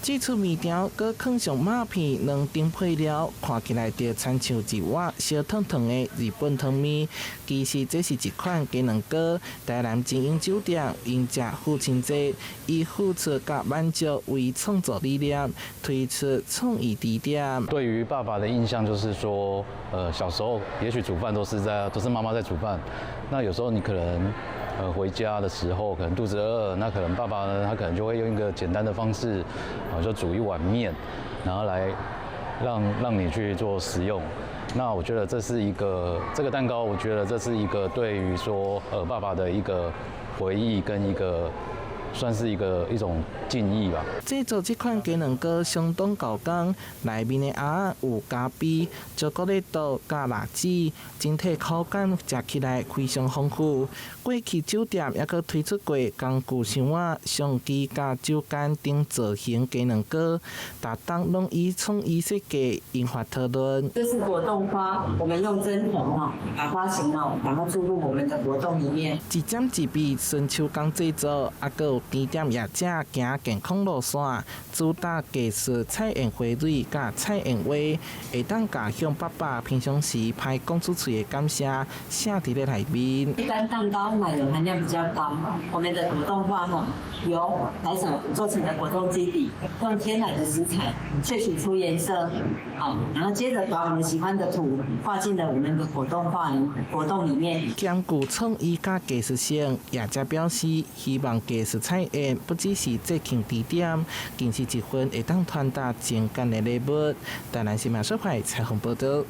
祭出麵條，佮放上馬片、兩丁配料，看起來就親像一碗燒燙燙的日本湯麵。其實這是一款雞卵糕，台南精英酒店迎接父親節，以付出甲滿足為創作理念，推出創意地點。對於爸爸的印象就是說，小時候也許煮飯都是媽媽在煮飯，那有時候你可能。回家的時候可能肚子餓，那可能爸爸呢，他可能就會用一個簡單的方式，就煮一碗麵，然後來讓你去做食用。那我覺得這個蛋糕，我覺得這是一個對於說爸爸的一個回憶跟算是一種敬意吧。製作這款雞卵糕相當高工，內面的餡有咖啡、巧克力豆加辣子，整體口感吃起來非常豐富。過去酒店也閣推出過工具箱仔、相機加酒矸等造型雞卵糕，大家攏以創意設計引發討論。這是果凍花，我們用針頭把花型把它注入我們的果凍裡面。一針一筆純手工製作，還閣有甜點業者行健康路線，主打藝術菜園花蕊甲菜園花，會當甲向爸爸平常時歹講出嘴的感謝寫佇咧內面。一般蛋糕奶油含量比較高，我們的果凍花由白手做成的果凍基底，用天然的食材萃取出顏色，然後接着把我們喜歡的圖畫進了我們的果凍裡面。兼具創意甲藝術性，業者表示希望藝術菜園不只是節慶地點，更是一份會當傳達情感的禮物。台南新聞社會採訪報道。